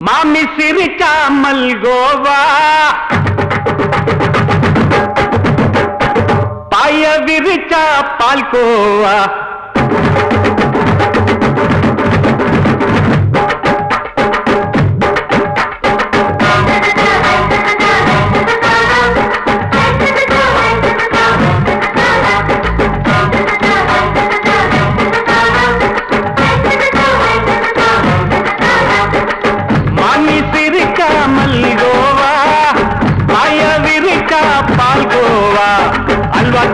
மாமி சிரிக்காமல் கோவா பாய விரிச்சா பால்கோவா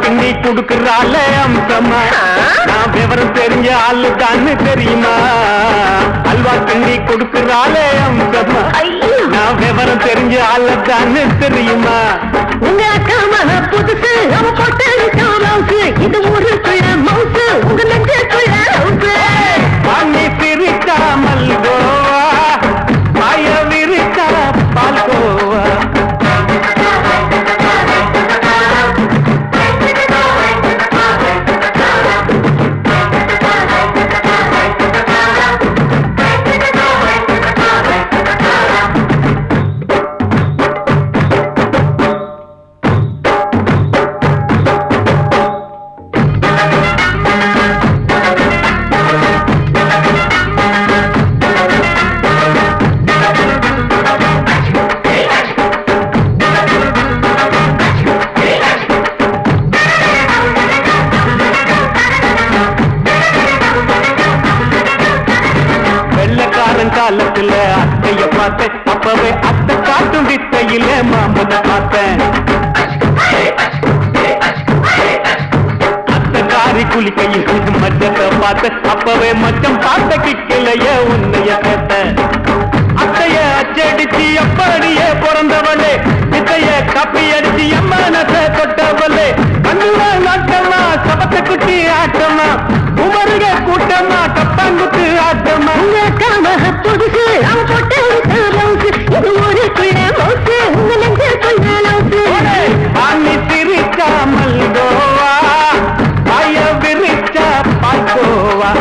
கிண்ணி குடுக்கறால அம்சமா நான் விவரம் தெரிஞ்ச ஆளு தான்னு தெரியுமா அல்வா கிண்ணி குடுக்கறால அம்சமா நான் விவரம் தெரிஞ்ச ஆளு தான்னு தெரியுமா உங்க அக்காம புதுசு அவ போட்டு இது ஊருக்குள்ள மவுசு உங்க நெஞ்சுக்குள்ள வாங்கி சிரிக்காமல் கோவா பாய விரிச்சா பால்கோவா காலத்துல அத்தைய பார்த்தேன் அப்பவே அத்தை காட்டும் வித்தையில மாமனை பார்த்தேன் அத்தை காரி குளிக்கையில் மச்சத்தை பார்த்தேன் அப்பவே மச்சம் பார்த்த கிக்கலைய உன்னைய கேட்ட அத்தைய அச்சடிச்சு அப்படியே பிறந்தவளே வித்தைய கப்பி அடிச்சு எம்மனத்தை தொட்டவளே கண்ணுல நாட்டமா சபத்தை குட்டி ஆட்டமா உமருக கூட்டமா கப்பாங்குத்து ஆட்டமா புதுசு அவ போட்டு இது ஊருக்குள்ள மவுசு உங்க நெஞ்சுக்குள்ள லவுசு வாங்கி சிரிக்காமல் கோவா பாய விரிச்சா பால்கோவா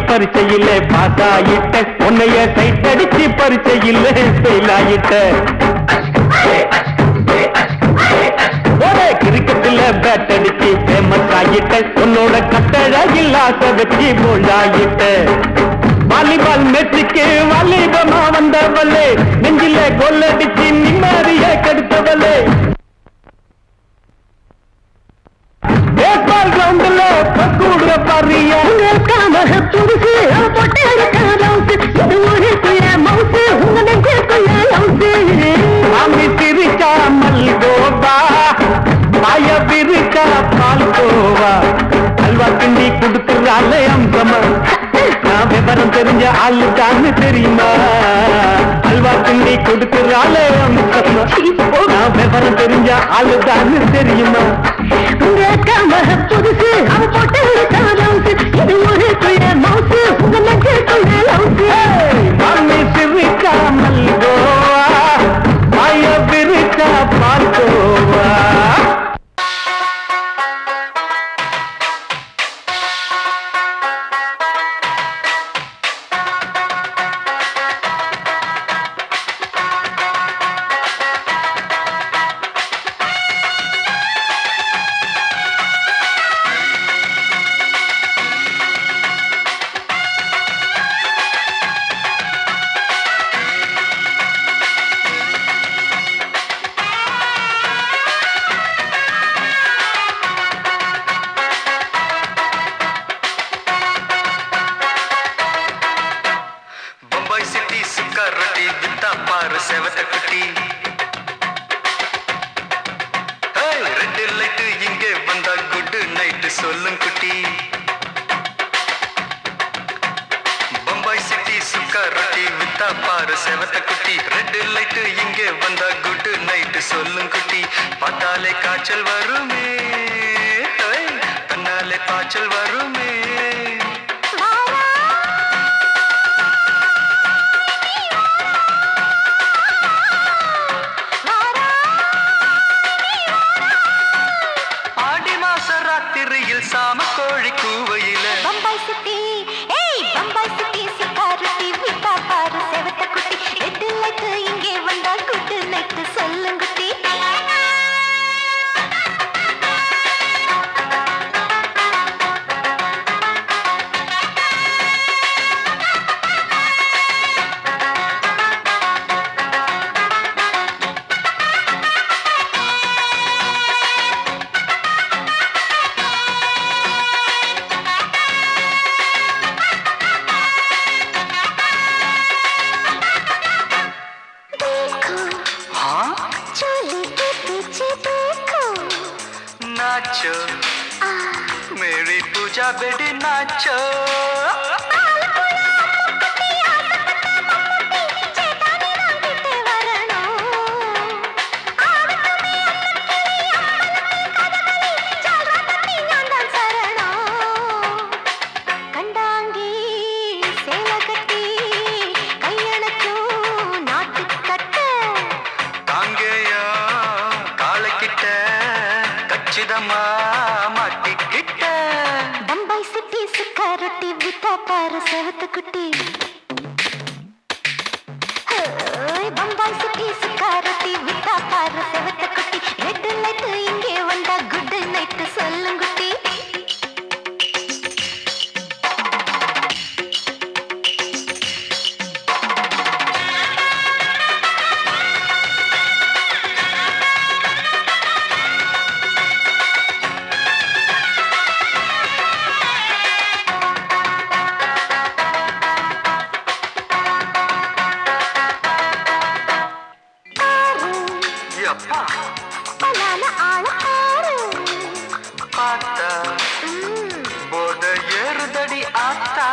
பரிச்சையில பாஸ் ஆயிட்ட உன்னைய சைட் அடிச்சு பரிச்சையில ஃபெயில் ஆயிட்ட கிரிக்கெட்ல பேட் அடிச்சு ஃபேமஸ் ஆகிட்ட உன்னோட கட்டழகில் ஆசை வச்சு போல்ட் ஆகிட்ட வாலிபால் மேட்சுக்கு வாலிபமா வந்தவளே நெஞ்சில கோல் அடிச்சு நிம்மதிய கெடுத்தவளே பேஸ்பால் கிரவுண்ட்ல கூடுற பாரியா புதுசு அவ போட்டு இது ஊருக்குள்ள மவுசு உங்க நெஞ்சுக்குள்ள லவுசு மாமி சிரிக்காமல் கோவா பாய விரிச்சா பால்கோவா அல்வா கிண்டி குடுக்கறால அம்சமா நான் விவரம் தெரிஞ்ச ஆளு தான்னு தெரியுமா அல்வா கிண்டி குடுக்கறால அம்சமா நான் விவரம் தெரிஞ்ச ஆளு தான்னு தெரியுமா உங்க அக்காம புதுசு அவ போட்டு இது ஊருக்குள்ள மவுசு உங்க நெஞ்சுக்குள்ள லவுசு மாமி சிரிக்காமல் கோவா பாய விரிச்சா பால்கோவா சொல்லும் குட்டி வித்தா பாரு செவத்த குட்டி ரெட் லைட் இங்கே வந்தா குட் நைட் சொல்லும் குட்டி பார்த்தாலே காய்ச்சல் வருமே தன்னாலே பாய்ச்சல் வருமே ஆடி மாச ராத்திரியில் சாம கோழி கூவையில பம்பாய் சிட்டி பம்பாய் சிட்டி சிக்காருட்டி விட்டா பாரு செவத்த குட்டி ரெட் லைட் இங்கே வந்தா குட் நைட் சொல்லுங்குட்டி नाचो मेरी पूजा बेटी नाचो மாட்டிக்கிட்ட பம்பாய் சிட்டி சிக்காரட்டி வித்தா பாரு செவத்த குட்டி பம்பாய் சிட்டி சிக்காரட்டி வித்தா பாரு செவத்த குட்டி ரெட் லைட் இங்கே வந்தா குட் நைட் சொல்லுங்குட்டி பார்த்தா போத ஏறுதடி ஆத்தா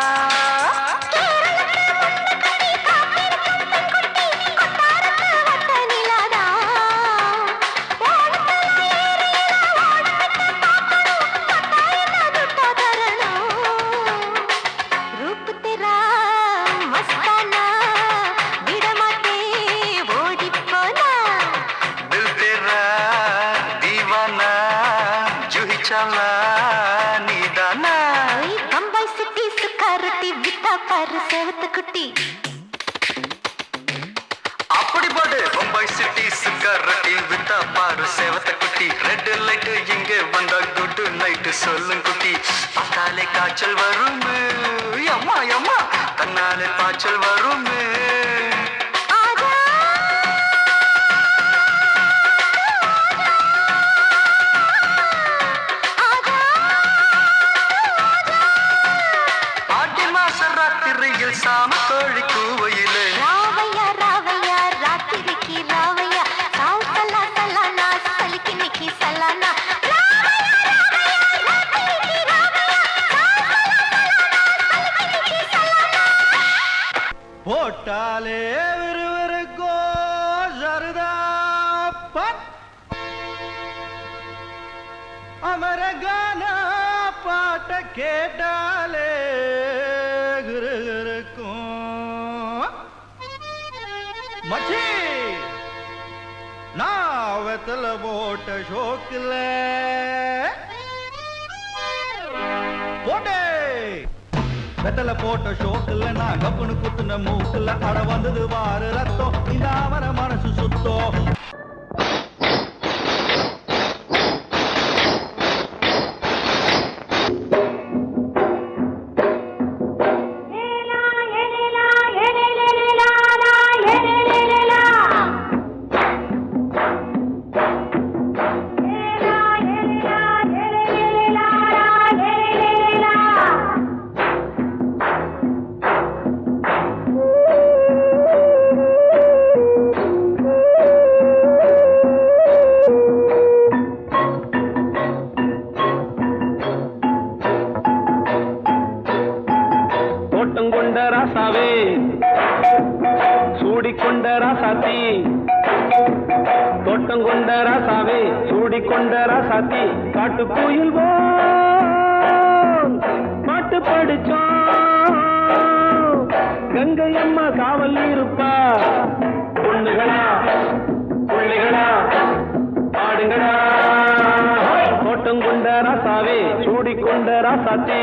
பம்பாய் சிட்டி சிக்காரட்டி வித்தா பாரு செவத்த குட்டி அப்படி போடு பம்பாய் சிட்டி சிக்காரட்டி வித்தா பாரு செவத்த குட்டி ரெட் லைட் இங்கே வந்தா குட் நைட் சொல்லும் குட்டி பார்த்தாலே காய்ச்சல் வருமே அம்மா அம்மா தன்னாலே பாய்ச்சல் வருமே சாம கோழி கூவையிலே ராவையா ராவையா ராத்திரிக்கு ராவையா சாவு சலா சலானா சலிக்கு நிக்கி சலானா போட்டாலே விறுவிறுக்கோ சருதாப்பன் அமரகான பாட்ட கேட்டாலே மச்சி நான் வெத்தல போட்ட ஷோக்கில் போட்டே வெத்தல போட்ட ஷோக்கில் நான் கப்புனு குத்துன மூக்குல அட வந்தது வாரு ரத்தம் இந்த அவர மனசு சுத்தம் தோட்டம் கொண்ட ராசாவே சூடிக்கொண்ட ராசாத்தி தோட்டம் கொண்ட ராசாவே சூடிக்கொண்ட ராசாத்தி காட்டு கோயில் பாட்டு படிச்சோம் கங்கை அம்மா காவல் இருப்பா பொண்ணுகளா பிள்ளைகளா ஆடுங்களா தோட்டம் கொண்ட ராசாவே சூடிக்கொண்ட ராசாத்தி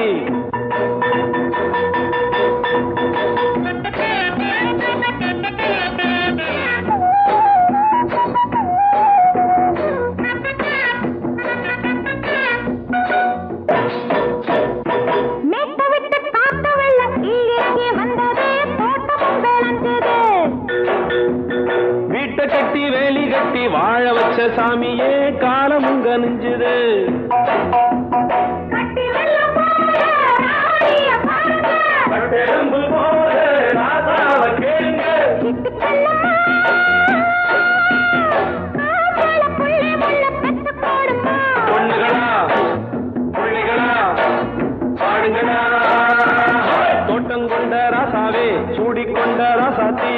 வீட்டை கட்டி வேலி கட்டி வாழ வச்ச சாமியே காலம் உங்க நெஞ்சுது பொண்ணுகளா பிள்ளைகளா பாடுங்களா தோட்டம் கொண்ட ராசாவே சூடிக்கொண்ட ராசாத்தி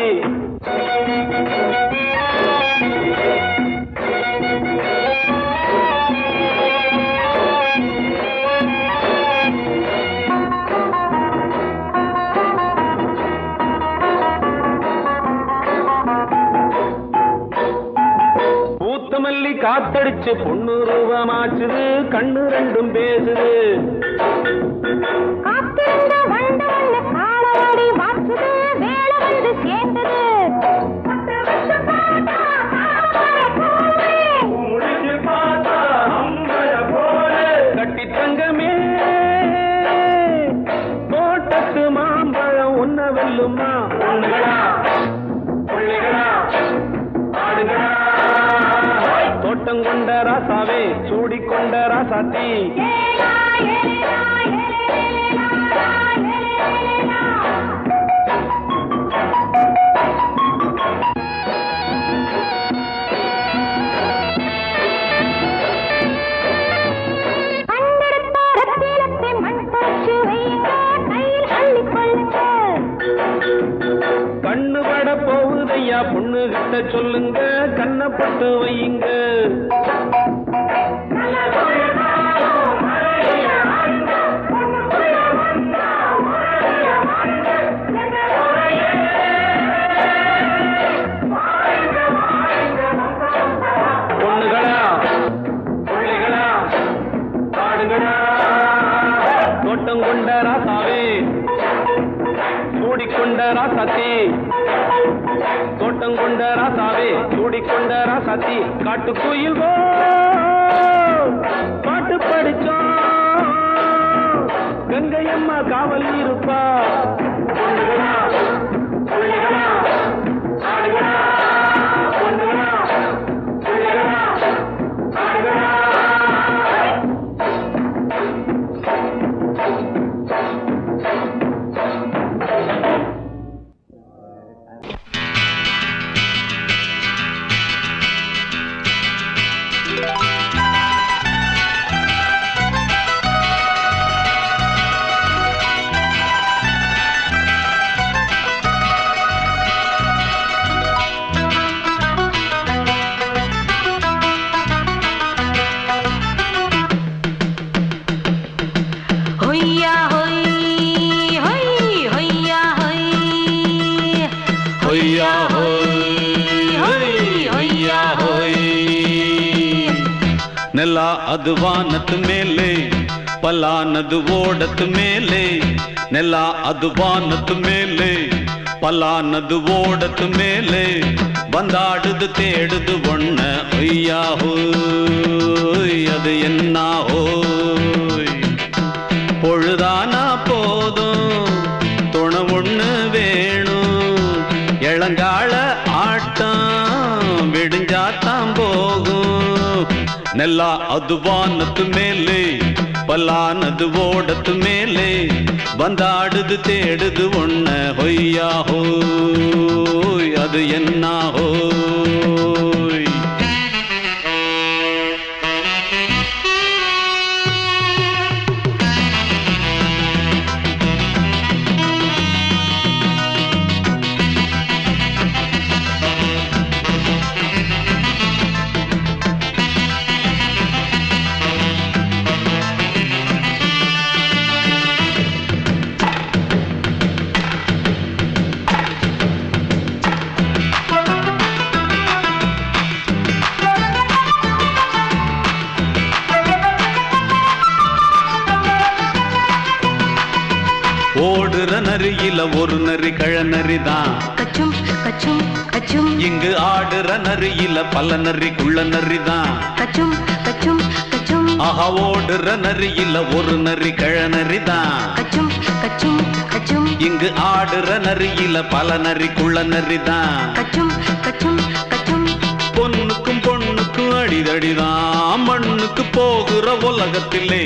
பூத்தமல்லி காத்தடிச்சு பொண்ணு ரூபமாச்சுது கண்ணு ரெண்டும் பேசுது கட்டி தங்கமே தோட்டத்து மாம்பழம் உன்ன வெல்லுமா பொண்ணுகளா பிள்ளைகளா ஆடுகளா தோட்டம் கொண்ட ராசாவே சூடிக்கொண்ட ராசாத்தி கண்ணு பட போகுதையா பொண்ணு கிட்ட சொல்லுங்க கண்ணப்பட்டு வையுங்க பொண்ணுகளா பிள்ளைகளா பாடுங்களா தோட்டம் கொண்ட ராசாவே சூடிக்கொண்ட ராசாத்தி தோட்டம் கொண்ட ராசாவே சூடிக்கொண்ட ராசாத்தி காட்டு கோயில் பாட்டு படிச்சோம் கங்கை அம்மா காவல் இருப்பா பொண்ணுகளா பிள்ளைகளா ஆடுகளா பொண்ணுகளா பிள்ளைகளா ஆடுகளா ನೆಲ ಅದು ವಾನದ ಮೇಲೆ ಪಲಾನದು ಓಡದ ಮೇಲೆ ನೆಲ ಅದು ವಾನದ ಮೇಲೆ ಪಲಾನದು ಓಡದ ಮೇಲೆ ಬಂದಾಡುದು தேடுது ஒண்ண ஒய்யா ஹோய் அது என்ன ஹோய் பொழுதானா போதும் துணை ஒண்ணு வேணும் இளங்கால ஆட்டம் விடிஞ்சாத்தான் போகும் ನೆಲ ಅದು ವಾನದ ಮೇಲೆ ಪಲಾನದು ಓಡದ ಮೇಲೆ ಬಂದಾಡುದು தேடுது ஒண்ண ಹೊಯ್ಯಾ ஹோய் அது என்ன ஹோய் ஓடுற நரியில ஒரு நரி கழநரிதான். கச்சும் கச்சும் கச்சும் இங்கு ஆடுற நரியில பல நரி குள்ள நரிதான். கச்சும் கச்சும் கச்சும் ஆஹா ஓடுற நரியில ஒரு நரி கழநரிதான். கச்சும் கச்சும் கச்சும் இங்கு ஆடுற நரியில பல நரி குள்ள நரிதான். கச்சும் கச்சும் கச்சும் பொண்ணுக்கும் பொண்ணுக்கும் அடிதடிதான். மண்ணுக்கு போகிற உலகத்திலே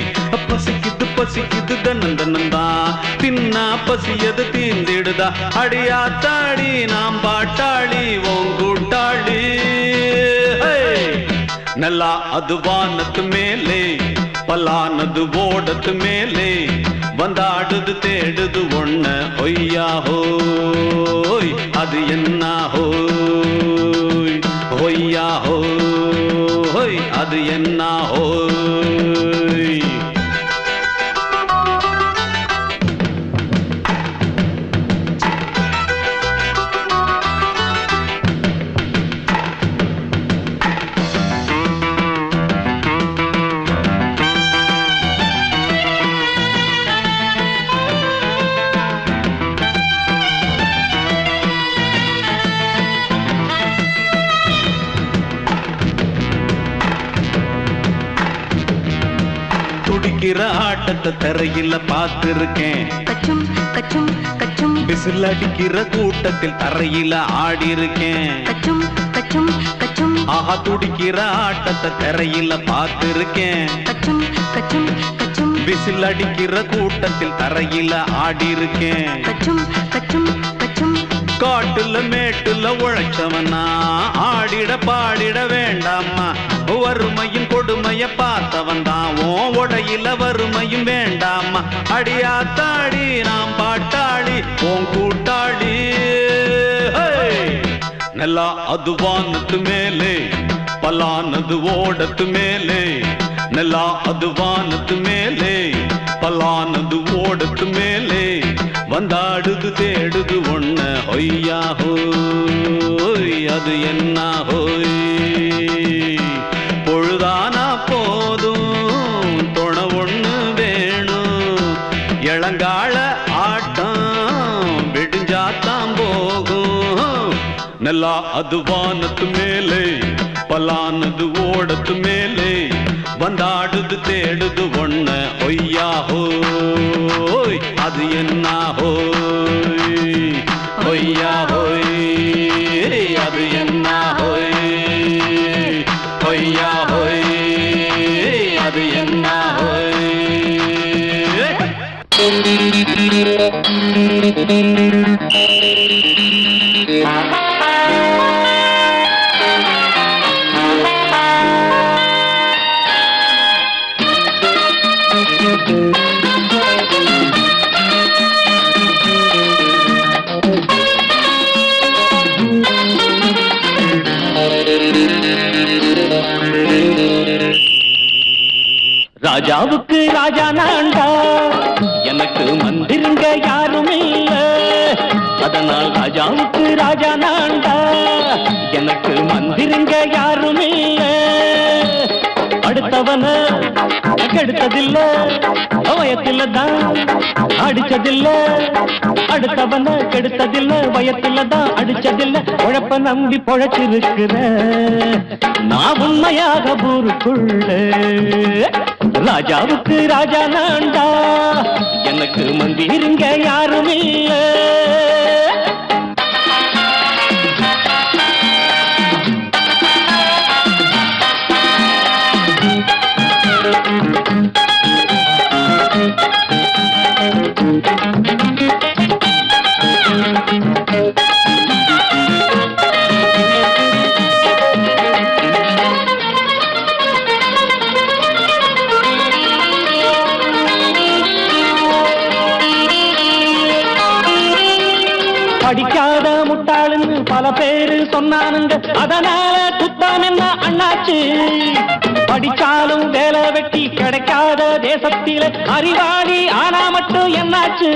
பசிக்குது பசிக்குது தன்னன் தன்னந்தான். தின்னா பசியது தீந்திடுதா. அடியாத்தாடி நாம் பாட்டாளி ஓங்கூட்டாளி. நல்லா அது வானத்து மேலே பலானது ஓடத்து மேலே வந்தாடுது தேடுது ஒண்ண ஒய்யா ஹோய் அது என்ன ஹோய் ஒய்யா ஹோய் அது என்ன ஹோய். துடிக்கிற ஆட்டத்தை தரையில பார்த்திருக்கேன். கச்சும் கச்சும் கச்சும் விசில் அடிக்கிற கூட்டத்தில் தரையில ஆடி இருக்கேன். கச்சும் கச்சும் கச்சும் ஆஹா துடிக்கிற ஆட்டத்தை தரையில பார்த்திருக்கேன். கச்சும் கச்சும் கச்சும் விசில் அடிக்கிற கூட்டத்தில் தரையில ஆடி இருக்கேன். கச்சும் கச்சும் கச்சும் காட்டுல மேட்டுல உழைச்சவனா ஆடிட பாடிட வேண்டாமா. வறுமையும் கொடுமைய பார்த்தவன் தான் உடையில வறுமையும் வேண்டாமா. அடியாத்தாடி நாம் பாட்டாளி ஓன் கூட்டாளி. நல்லா அது வானத்து மேலே பலானது ஓடத்து மேலே. நல்லா அது வானத்து மேலே பலானது ஓடத்து மேலே வந்தாடுது தேடுது ஒண்ண ஒய்யா ஹோய் அது என்ன ஹோய். பொழுதானா போதும் தொண ஒண்ணு வேணும். இளங்கால ஆட்டம் விடிஞ்சாத்தான் போகும். நல்லா அது வானத்து மேலே பலானது ஓடத்து மேலே வந்தாடுது தேடுது ஒண்ண ஒய்யா ஹோய் அது என்ன ஹோய் ஒய்யா ஹோய் அது என்ன ஹோய் ஒய்யா ஹோய் அது என்ன ஹோய். ராஜாவுக்கு ராஜா நான்டா, எனக்கு மந்திருங்க யாரும் இல்ல. அதனால் ராஜாவுக்கு ராஜா நான்டா, எனக்கு மந்திருங்க யாரும் இல்ல. அடுத்தவன கெடுத்ததில்ல, வயத்தில தான் அடிச்சதில்ல. அடுத்தவன கெடுத்ததில்ல, வயத்தில தான் அடிச்சதில்ல. உழைப்ப நம்பி பொழைச்சிருக்கிற நான் உண்மையாக ஊருக்குள்ள. ராஜாவுக்கு ராஜா நான்டா, எனக்கு மந்திருங்க யாரும் இல்ல. படிக்காத முட்டாளுன்னு பல பேரு சொன்னானுங்க, அதனால குத்தம் என்ன அண்ணாச்சு. படிச்சாலும் வேலை வெட்டி கிடைக்காத தேசத்தில அறிவாளி ஆனா மட்டும் என்னாச்சு.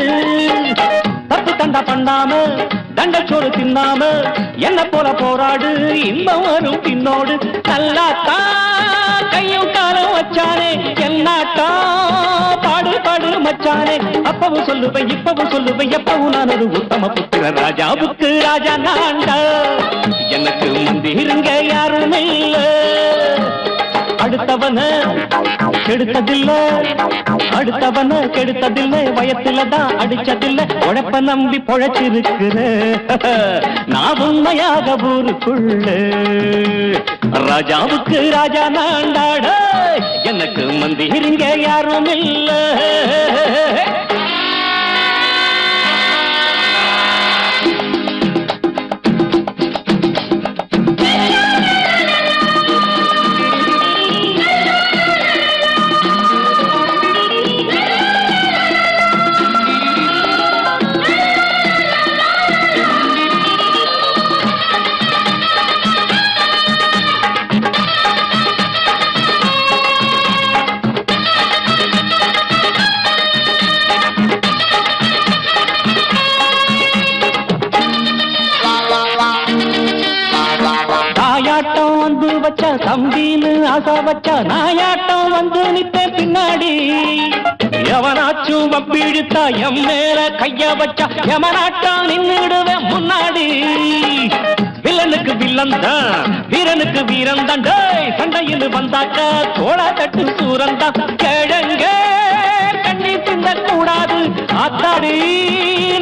தப்பு தண்டா பண்ணாம தண்டச்சோறு தின்னாம என்ன போல போராடு இன்பம் வரும் பின்னோடு நல்லாத்தா கையும் காலம் வச்சானே என்னாட்டா பாடு பாடு மச்சானே அப்பவும் சொல்லுவேன் இப்பவும் சொல்லுவேன் எப்பவும் நான் ஒரு உத்தம புத்திர ராஜாவுக்கு ராஜா நான்டா எனக்கு முந்திருங்க யாரும் இல்ல அடுத்தவன கெடுத்ததில்லை அடுத்தவன கெடுத்ததில்லை வயத்தில்தான் அடிச்சதில்லை உழைப்ப நம்பி பொழைச்சிருக்கிற நான் உண்மையாக ஊருக்குள்ள ராஜாவுக்கு ராஜா நாண்டாட எனக்கு மந்திருங்க யாரும் இல்ல தம்பின்னு ஆசா வச்சா நாயாட்டம் வந்து நித்த பின்னாடி எவனாச்சும் வப்பிழுத்தா எம் மேல கைய வச்சா எவனாட்டம் நின்னுடுவேன் முன்னாடி வில்லனுக்கு வில்லன் தான் வீரனுக்கு வீரன் தான் சண்டையில் வந்தாக்க தோளா தட்டு சூரன் தான் கிழங்க கண்ணி சிந்த கூடாது ஆத்தாடி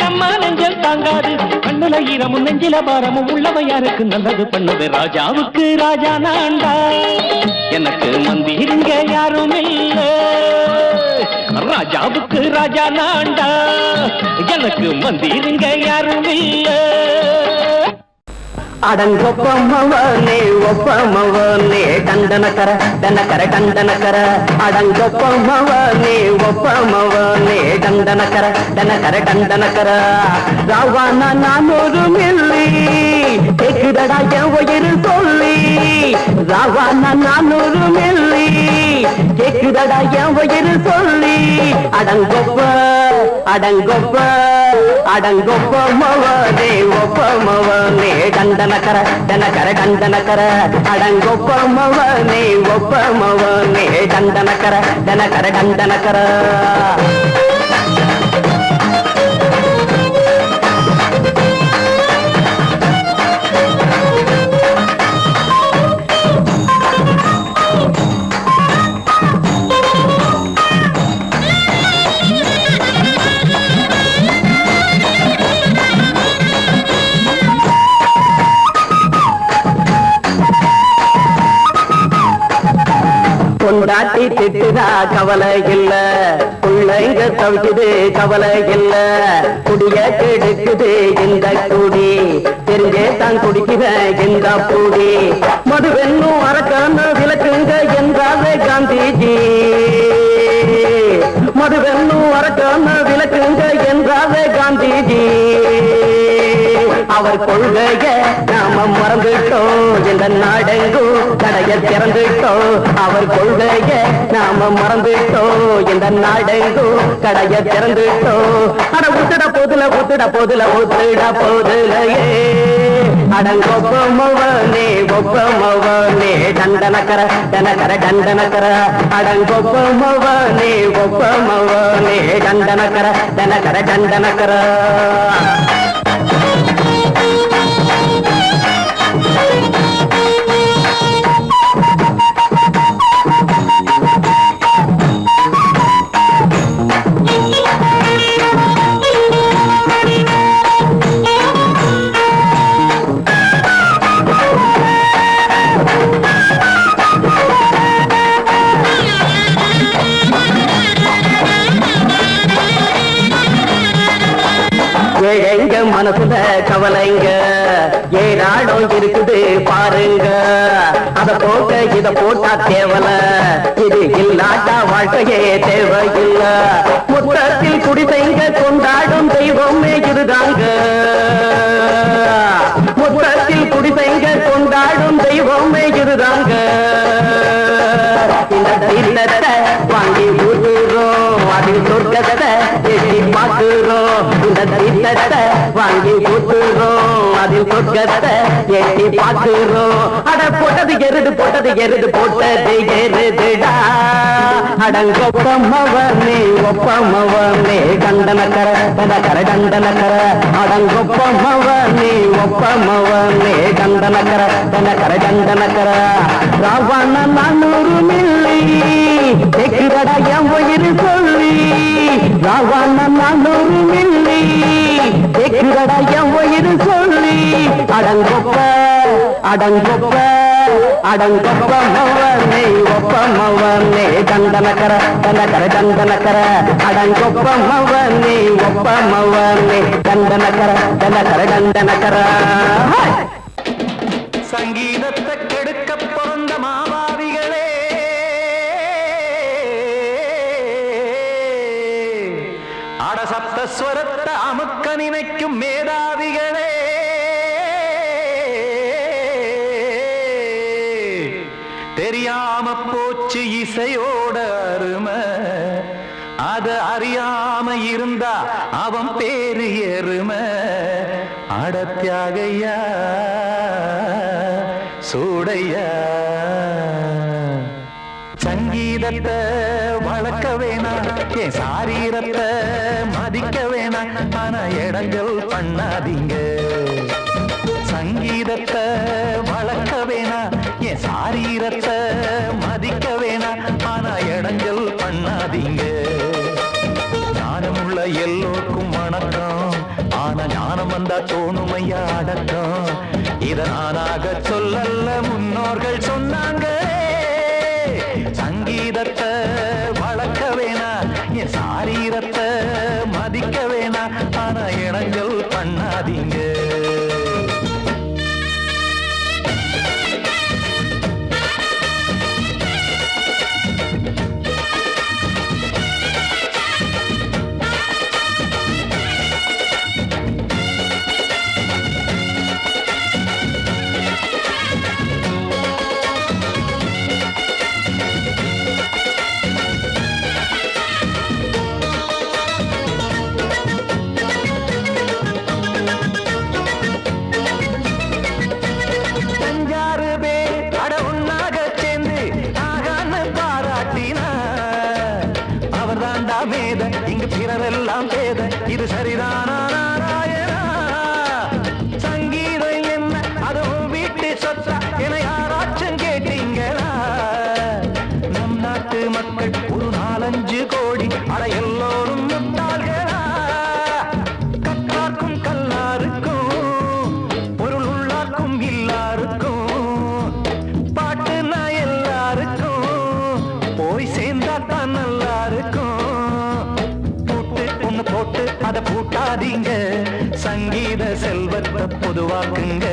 நம்ம நெஞ்சல் தாங்காது கண்ணுல ஈரமும் நெஞ்சில பாரமும் உள்ளவ யாருக்கு நல்லது பண்ணது ராஜாவுக்கு ராஜா நான்டா எனக்கு மந்திருங்க யாரும் இல்ல ராஜாவுக்கு ராஜா நான்டா எனக்கு மந்திருங்க யாரும் இல்ல அடங்கொப்பமவனே ஒப்பமவனே டண்டனக்கர டனக்கர டண்டனக்கர அடங்கொப்பமவனே ஒப்பமவனே டண்டனக்கர டனக்கர டண்டனக்கர ராவானா நான் ஒரு மில்லி கேக்குதடா என் உயிர் சொல்லி ராவானா நான் ஒரு மில்லி கேக்குதடா என் உயிர் சொல்லி அடங்கொப்ப அடங்கொப்ப அடங்கொப்பமவனே ஒப்பமவனே டண்டனக்கர டனக்கர டண்டனக்கர அடங்கொப்பமவனே ஒப்பமவனே டண்டனக்கர டனக்கர டண்டனக்கர கொண்டாட்டி திட்டுதா கவலை இல்ல பிள்ளைங்க தவிக்குது கவலை இல்ல குடிய கெடுக்குது இந்த குடி தெரிஞ்சே தான் குடிக்கிற இந்த பூடி மதுவென்னும் அரக்கான விளக்குங்க என்றாவே காந்திஜி மதுவென்னும் அரக்கான விளக்குங்க என்றாவே காந்திஜி அவர் கொள்கைய நாம மறந்துட்டோம் இந்த நாடெங்கும் கடைய திறந்துட்டோம் அவர் கொள்கைய நாம மறந்துட்டோம் இந்த நாடெங்கும் கடைய திறந்துட்டோம் அட ஊத்துட போதுல ஊத்துட போதுல ஊத்துட போதுலையே அடங்கொப்பமவனே ஒப்பமவனே டண்டனக்கர டனக்கர டண்டனக்கர அடங்கொப்பமவனே ஒப்பமவனே டண்டனக்கர டனக்கர டண்டனக்கர எங்க மனசுல கவலைங்க ஏராளம் இருக்குது பாருங்க அத போக்க இத போட்டா தேவல இது இல்லாட்டா வாழ்க்கையே தேவையில்ல முத்தத்தில் குடிசைங்க கொண்டாடும் தெய்வமே இதுதாங்க முத்தத்தில் குடிசைங்க கொண்டாடும் தெய்வமே இதுதாங்க இந்த தீர்த்தத்தை வாங்கி ஊத்துறோம் அதில் சொர்க்கத்தை எட்டி பார்க்கிறோம் இந்த தீர்த்தத்தை கூட்டுறோம் அதில் சொர்க்கத்தை எட்டி பார்க்கிறோம். அட போட்டது எருது போட்டது எருதுடா. அடங்கொப்பமவனே ஒப்பமவனே கண்டனக்கர டண்டனக்கர அடங்கொப்பமவனே ஒப்பமவனே கண்டனக்கர டண்டனக்கர ராவண 400 மில்லி தெக்குதடா என் உயிர் சொல்லி. ராவண 400 மில்லி தெக்குதடா என் உயிர் சொல்லி. அடங்கொப்பமவனே ஒப்பமவனே கண்டனக்கர டண்டனக்கர அடங்கொப்பமவனே ஒப்பமவனே டண்டனக்கர. சங்கீதத்தை கெடுக்க பிறந்த மாவாவிகளே, அடசப்தஸ்வரத்தை அமுக்க நினைக்கும் மேதாவிகளே, தெரியாம போச்சு இசையோட அருமை, அது அறியாம இருந்தா அவன் பேரு எருமை. அடத்தியாகையா சூடையா சங்கீதத்தை வளர்க்க வேணாம், என் சாரீரத்தை மதிக்க வேணாம், ஆனா இடங்கள் பண்ணாதீங்க. சங்கீதத்தை வளர்க்க வேணாம், என் சாரீரத்தை மதிக்க வேணாம், ஆனா இடங்கள் பண்ணாதீங்க. ஞானமுள்ள எல்லோருக்கும் வணக்கம், ஆனா ஞானம் வந்தா தோணுமையா அடக்கம். இத நானாக சொல்லல்ல முன்னோர்கள் சொன்னாங்க. சங்கீதத்தை வளர்க்க வேணா, என் சாரீரத்தை மதிக்க வேணா, ஆனா இடங்கள் பண்ணாதீங்க. இங்கு பிறரெல்லாம் பேத, இது சரிதானா நாராயணா? சங்கீதம் என்ன அதுவும் வீட்டு சொத்தா என யாராச்சும் கேட்டீங்களா? நம் நாட்டு மக்கள் ஒரு 4-5 கோடி, அட எல்லோரும் முட்டாள்களா? கற்றார்க்கும் கல்லாருக்கும் பொருள் உள்ளார்க்கும் இல்லாருக்கும் பாட்டுனா எல்லாருக்கும் போய் சேர்ந்தா தான் நல்லா இருக்கும். போட்டு அதை பூட்டாதீங்க, சங்கீத செல்வத்தை பொதுவாக்குங்க.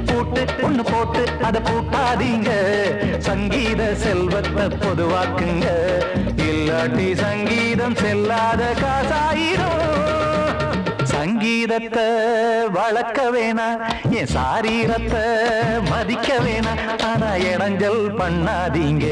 பூட்டு ஒண்ணு போட்டு அதை பூட்டாதீங்க, சங்கீத செல்வத்தை பொதுவாக்குங்க. இல்லாட்டி சங்கீதம் செல்லாத காசாயிரும். சங்கீதத்தை வளர்க்க வேணா, என் சாரீரத்தை மதிக்க வேணா, ஆனா இடைஞ்சல் பண்ணாதீங்க.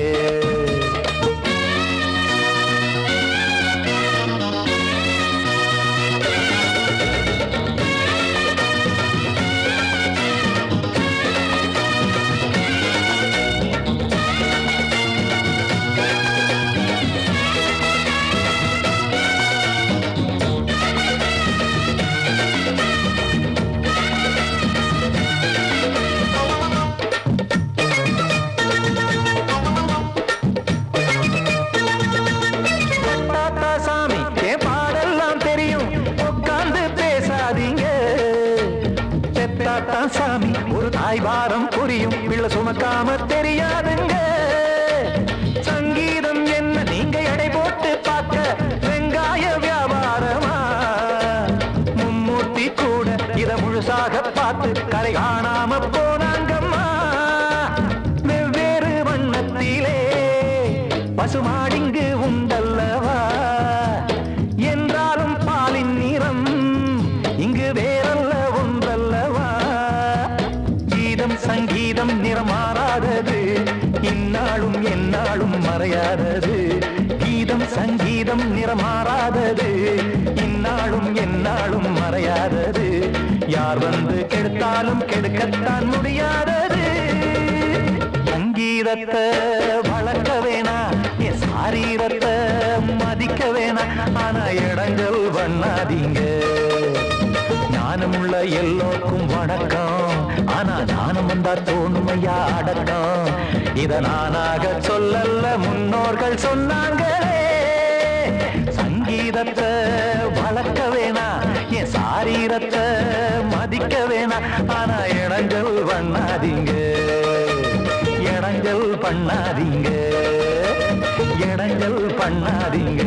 சாமி ஒரு தாய் வாரம் புரியும், பிள்ளை சுமக்காம தெரியாதுங்க. சங்கீதம் என்ன நீங்க எடை போட்டு பார்க்க வெங்காய வியாபாரமா? மும்மூர்த்தி கூட இத முழுசாக பார்த்து கரை காணாம போனாங்கம்மா. வெவ்வேறு வண்ணத்திலே பசுமாடிங்கு உண்டல்லவா? என்றாலும் பாலின் நிறம் இங்கு வேறல்ல ஒன்றல்லவா? சங்கீதம் நிறம் மாறாதது, இந்நாளும் எந்நாளும் மறையாதது. கீதம் சங்கீதம் நிறம் மாறாதது, இந்நாளும் எந்நாளும் மறையாதது. யார் வந்து கெடுத்தாலும் கெடுக்கத்தான் முடியாதது. சங்கீதத்தை வளர்க்க வேணா, என் சாரீரத்தை மதிக்க வேணா, ஆனா இடங்கள் பண்ணாதீங்க. ஞானமுள்ள எல்லோருக்கும் வணக்கம், ஆனா ஞானம் வந்தா தோணுமையா அடக்கம். இத நானாக சொல்லல்ல, முன்னோர்கள் சொன்னாங்களே. சங்கீதத்தை வளர்க்க வேணா, என் சாரீரத்தை மதிக்க வேணா, ஆனா இடங்கள் பண்ணாதீங்க, இடங்கள் பண்ணாதீங்க, இடங்கள் பண்ணாதீங்க.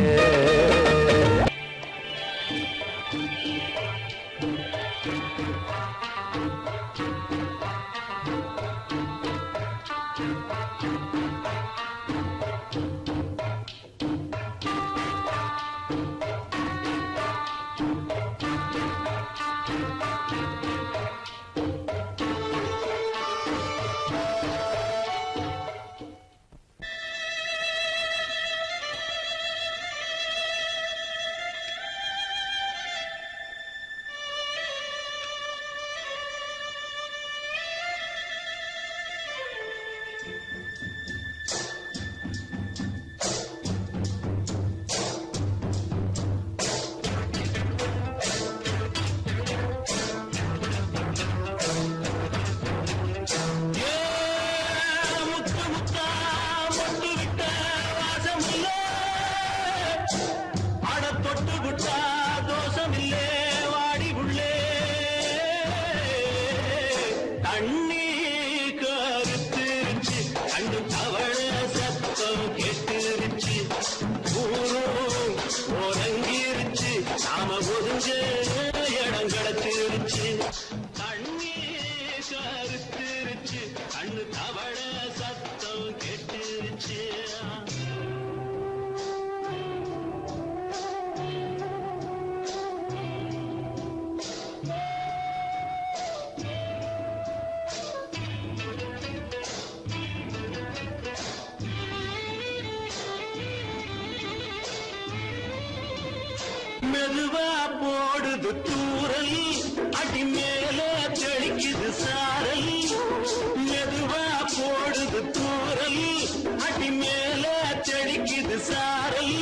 மெதுவா போடுது தூரல், அடி மேல தெளிக்குது சாரல். மெதுவா போடுது தூரல், அடி மேல தெளிக்குது சாரல்.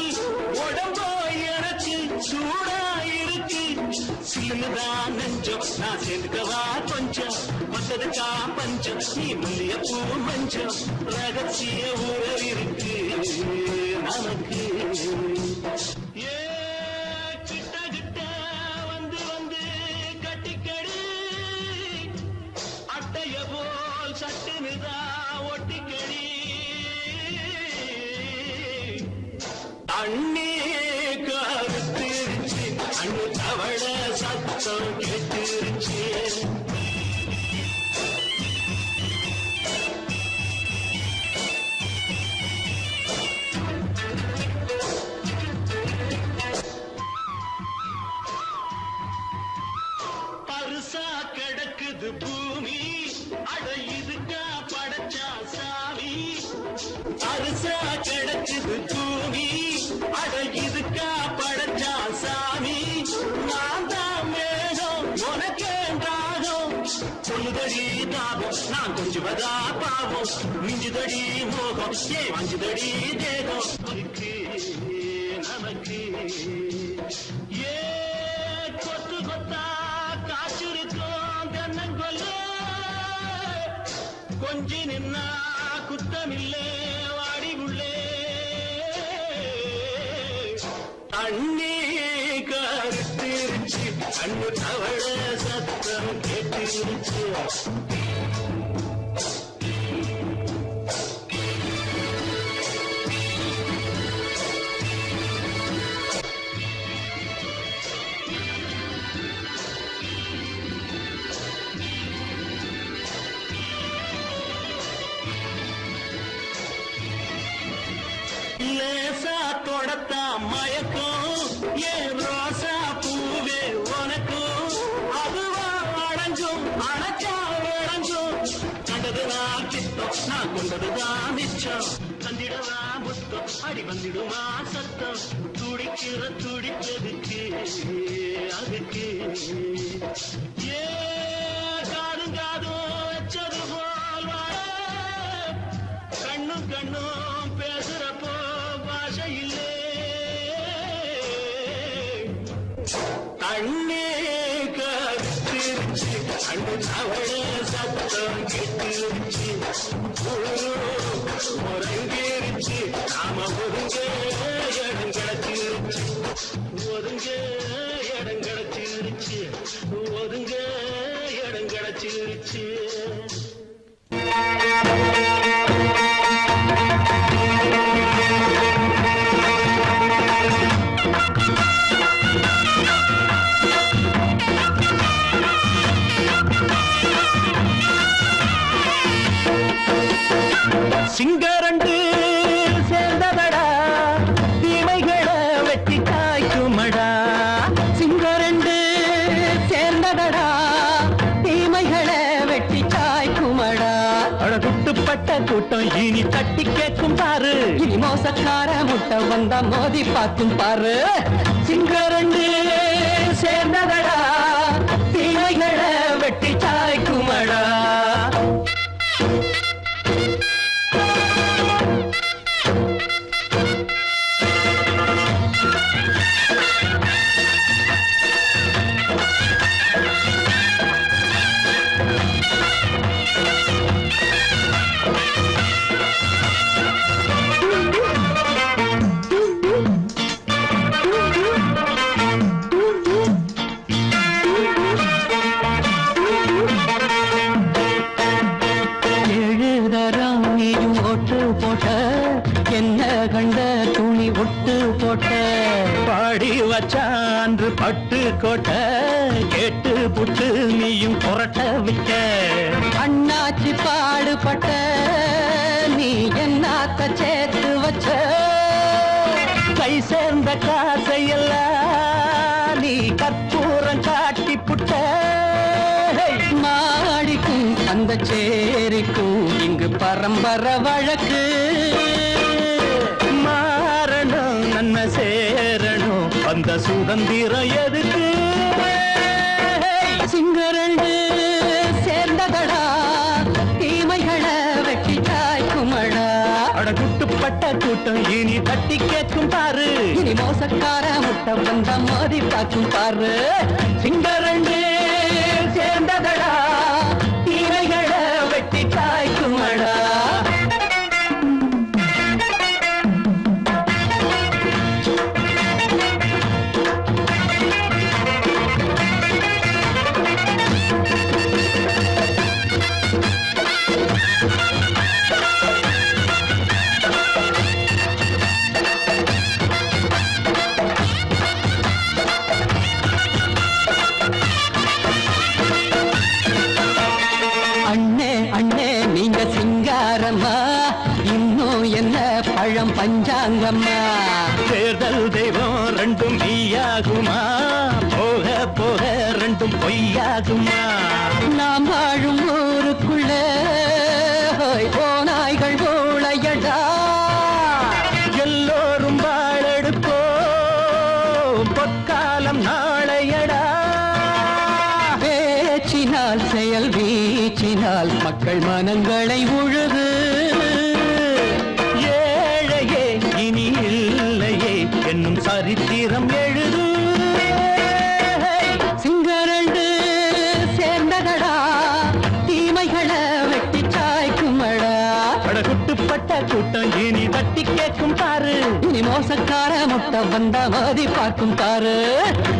உடம்போ எனக்கு சூடா இருக்கு, சில்லுதான் நெஞ்சம், நான் சேர்ந்துக்கவா கொஞ்சம். வந்ததுக்கா பஞ்சம், நீ மல்லிய பூ மஞ்சம். ரகசிய உறவு இருக்கு நமக்கு. அண்ணே கருத்திருச்சு, அண்ணு தவள சத்தம் கேட்டுருச்சு. பரிசா கிடக்குது பூமி, அட இதுக்கா படைச்சா சாமி. பரிசா கிடக்குது பூமி, அட இதுக்கா படைச்சா சாமி. நான் தான் மேகம், உனக்கேண்டாகும். சொல்லுதடி தாபம், நான் கொஞ்சுவதா பாவம். மிஞ்சுதடி மோகம், ஏன் வஞ்சுதடி தேகம். நமக்கு ஏ கொத்து கொத்தா காற்றிருக்கோம் தென்னங்கொல்ல. கொஞ்சி நின்னா குத்தமில்லே வாடி உள்ளே. அண்ணே கருத்திருச்சு, அண்ணு தவள சத்தம் கேட்டிருச்சு. லேசா தொடத்தா மயக்கம், ஏன் ரோசா பூவே உனக்கும். அதுவா அடைஞ்சும் அடைச்சா விளைஞ்சும். கண்டதுதான் சித்தம், நான் கொண்டதுதான் மிச்சம். தந்திடவா முத்தம், அடி வந்திடுமா சத்தம். துடிக்கிற துடிப்பதுக்கு அதுக்கு ஏ கண்ணும் பேசுறப்போ பாஷை இல்லே கண்ணே கருத்திருச்சு கண்ணு தவழ சத்தம் கெட்டிருச்சு முறங்கிருச்சு நாம ஒருங்க இடம் கிடைச்சிருச்சு ஒருங்க இடம் கிடைச்சிருச்சு ஒருங்க இடம் கிடைச்சிருச்சு சிங்கரண்டு சேர்ந்ததடா தீமைகளை வெட்டி காய்க்குமடா சிங்கரண்டு சேர்ந்ததடா தீமைகளை வெட்டி காய்க்குமடா அழகுட்டுப்பட்ட கூட்டம் இனி தட்டி கேட்கும் பாரு இனி மோசக்கார முட்டை வந்தா மோதி பார்க்கும் பாரு சிங்கரண்டு சேர்ந்ததடா தீமைகளை வெட்டி காய்க்குமடா பாடி வச்சான்று பட்டு கோட்டை கேட்டு புட்டு நீயும் புரட்ட விட்ட அண்ணாச்சி பாடுபட்ட நீ என்னாத்த சேர்த்து வச்ச கை சேர்ந்த காசையெல்லாம் நீ கற்பூரம் காட்டி புட்ட மாடிக்கும் அந்த சேரிக்கும் இங்கு பரம்பரை வழக்கு மாறணும் நன்மை சேரணும் அந்த சுதந்திரம் எதுக்கு சிங்கரண்டு சேர்ந்ததடா தீமைகளை வெட்டி காய்க்குமடா அடகுட்டுப்பட்ட கூட்டம் இனி தட்டி கேட்கும் பாரு இனி மோசக்கார முட்டை வந்த மோதி பார்க்கும் பாரு சிங்கரண்டு சேர்ந்ததடா தீமைகளை வெட்டி காய்க்குமடா பஞ்சாங்கம்மா தேர்தல் தெய்வம் ரெண்டும் மெய்யாகுமா போக போக ரெண்டும் பொய்யாகுமா நாம் வாழும் ஊருக்குள்ள போனாய்கள் போளையடா எல்லோரும் வாழெடுப்போ பொற்காலம் நாளையடா பேச்சினால் செயல் வீச்சினால் மக்கள் மனங்களை உழுது என்னும் சரித்திரம் எழுது சிங்கரண்டு சேர்ந்ததடா தீமைகளை வெட்டி சாய்க்குமடா அடகுட்டுப்பட்ட கூட்டம் இனி தட்டி கேட்கும் பாரு இனி மோசக்கார முட்டை வந்த மோதி பார்க்கும் பாரு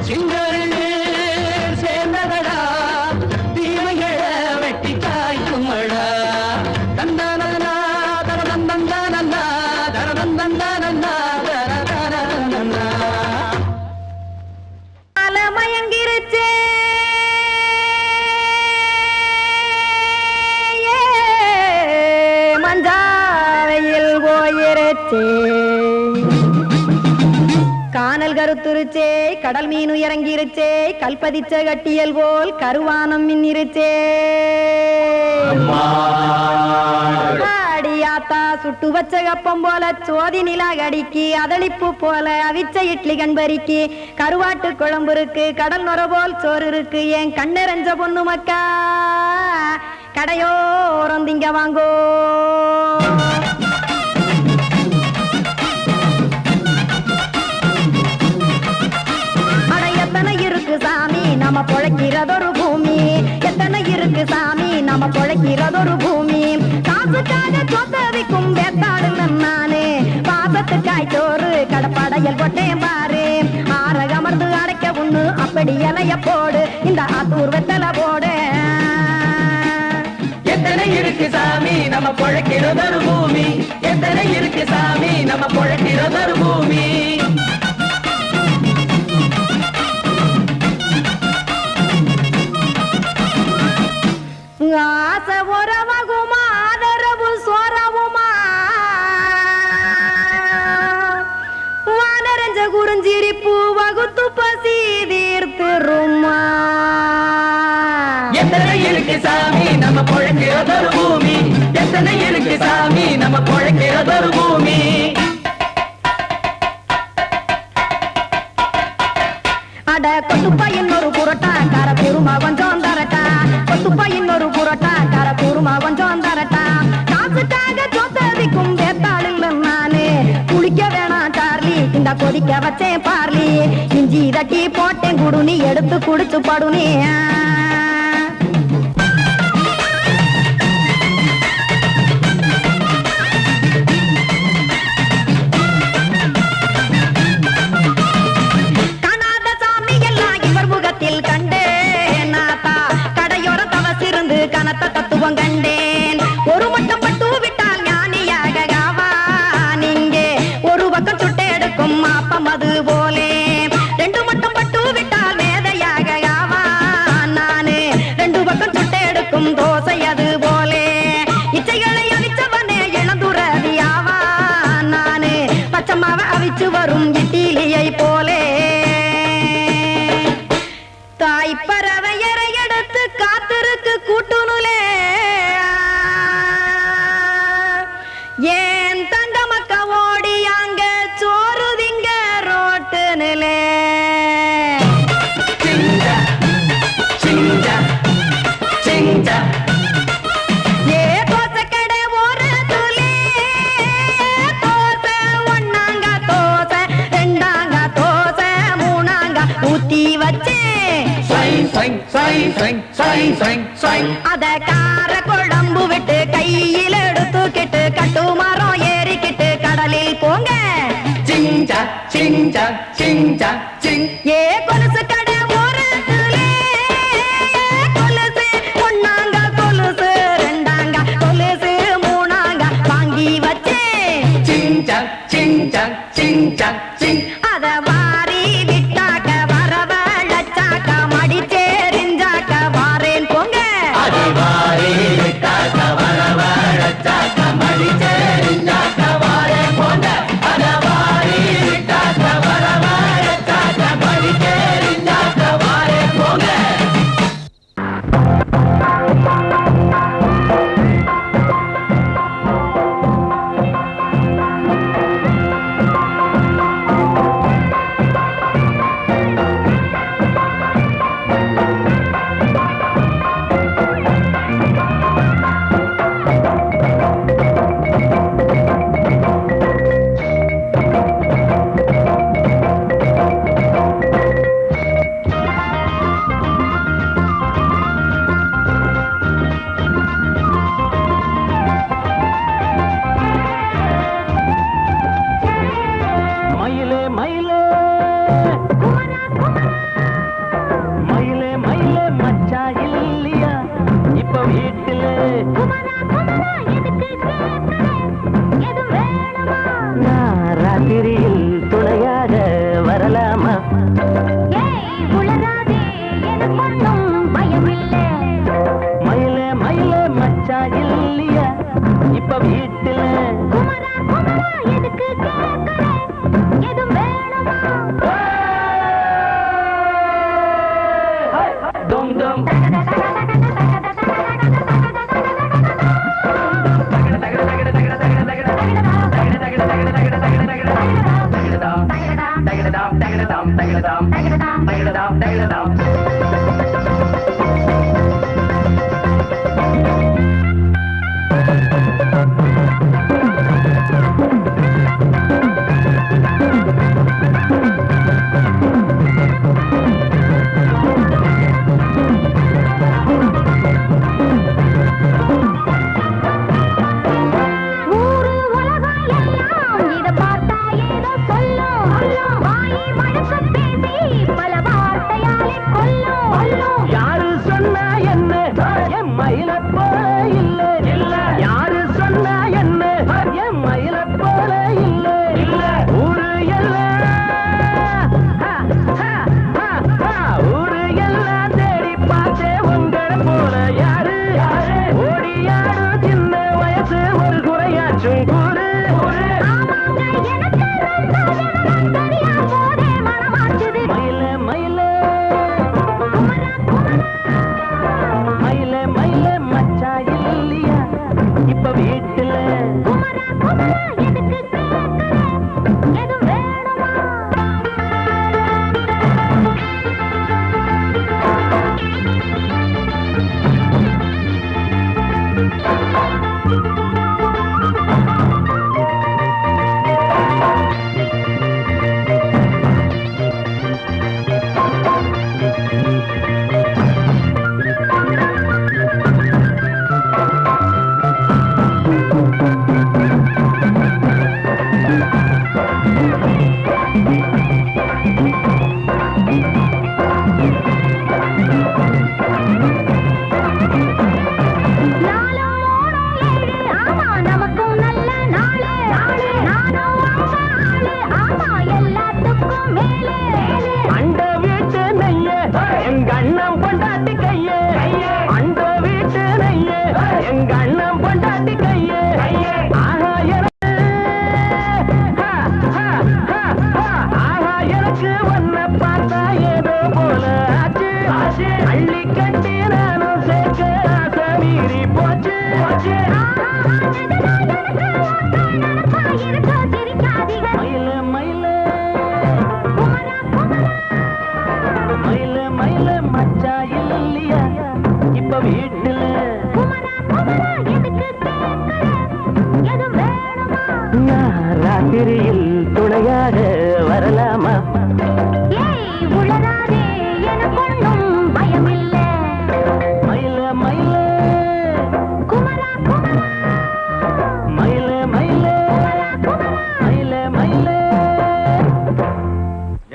சிங்கரண்டு சேர்ந்ததடா தீமைகளை வெட்டி காய்க்குமடா தந்தானா தரதந்தந்தானா தரதந்தந்தானா மயங்கிருச்சே மஞ்சாவையில் போயிருச்சே கானல் கருத்துருச்சே கடல் மீன் இறங்கிருச்சே கல்பதிச்ச கட்டியல் போல் கருவானம் மின்னிருச்சே ஆத்தா சுட்டு வச்ச கப்பம் போல சோதி நிலா கடிக்கு அதளிப்பு போல அவிச்ச இட்லி கண்பறிக்கு கருவாட்டு குழம்பு இருக்கு கடல் நுர போல் சோறு இருக்கு என் கண்ணெரஞ்ச பொண்ணு மக்கா கடையோரம் திங்க வாங்கோ நாம பொழைக்கிறதொரு பூமி எத்தனை இருக்கு சாமி நாம பொழைக்கிறதொரு பூமி காசுக்காக சொத்தவிக்கும் வேத்தாடு நானு பாசத்துக்காய் சோறு கடப்படையல் கொட்டேன் பாரு ஆரகமர்ந்து அடைக்க ஒண்ணு அப்படி இலைய போடு இந்த ஆத்தூர் வெத்தலை போடு எத்தனை இருக்கு சாமி நம்ம பொழைக்கிறதொரு பூமி எத்தனை இருக்கு சாமி நம்ம பொழைக்கிறதொரு பூமி ஆசை உறவகுமா ஆதரவு சோறவுமா வானரஞ்ச குறிஞ்சிரிப்பு வகுத்து பசி தீர்த்துருமா எத்தனை இருக்கு சாமி நம்ம பொழைக்கிறதொரு பூமி எத்தனை இருக்கு சாமி நம்ம பொழைக்கிறதொரு பூமி அட கொட்டுப்பா இன்னொரு புரோட்டா கார பெருமா கொஞ்சம் தரட்டா கொட்டுப்பா இன்னொரு புரோட்டா கார பெருமா கொஞ்சம் தரட்டா காசுக்காக சொத்ததிக்கும் வேத்தாளில் நானு குளிக்க வேணாம் சார்லி இந்த கொதிக்க வச்சேன் பார்லி இஞ்சி தட்டி போட்டேன் குடுனி எடுத்து குடிச்சு படுனி கனத்த தத்துவம் கண்டேன் ஒரு மட்டம் பட்டு விட்டால் ஞானியாக நீங்கே ஒரு பக்கம் சுட்டு எடுக்கும் மாப்பம் அது போலே ரெண்டு மட்டம் பட்டு விட்டால் மேதையாக நானு ரெண்டு பக்கம் சுட்டு எடுக்கும் தோசை அது போலே இச்சைகளை அவிச்சவனே இளந்துறவியாவா நானு பச்சமாவ அவிச்சு வரும் இட்டிலியை போலே தாய் பறவையரை எடுத்து காத்திருக்கு கூட்டுனுலே ஏன் தங்க மக்க ஓடி அங்க சோறுதிங்க ரோட்டு நிலே ஏ தோசை கடை ஒரு துளி தோசை ஒன்னாங்க தோசை ரெண்டாங்க தோசை மூணாங்க ஊத்தி வச்சே அத கார குழம்பு விட்டு கையில் எடுத்துக்கிட்டு கட்டுமரம் ஏறிக்கிட்டு கடலில் போங்க ஏ கொலுசு கடை ஓரத்துலே கொலுசு ஒன்னாங்க கொலுசு ரெண்டாங்க கொலுசு மூணாங்க வாங்கி வச்சே அத வாரி விட்டாக்க வரவழைச்சாக்க மடிச்சேரிஞ்சாக்க வாரேன் போங்க மயில போல இல்ல இல்ல யாரு சொன்னா என்ன என் மயில போல இல்ல இல்ல ஊரு எல்லாம் ஊரு எல்லாம் தேடி பார்த்தே உங்களை போல யாரு ஓடியாடும் சின்ன வயசு ஒரு குறையாச்சும் கூறு மயில மயில மயில மயில மச்சா இல்லையா இப்ப வீட்டுல அண்ட வீட்டு நெய்ய எங்க அண்ணன் பொண்டாட்டி கையே அண்ட வீட்டு நெய்ய எங்க அண்ணன் பொண்டாட்டி கையே ஆஹா எனக்கு ஒன்ன பார்த்தா ஏதோ போல ஆச்சு அள்ளி கட்டி நானும் சேர்க்க ஆசை மீறி போச்சு மயில மயில மயில மயில மச்சா இல்லையா இப்ப வீட்டுல நான் ராத்திரியில் துணையாக வரலாம்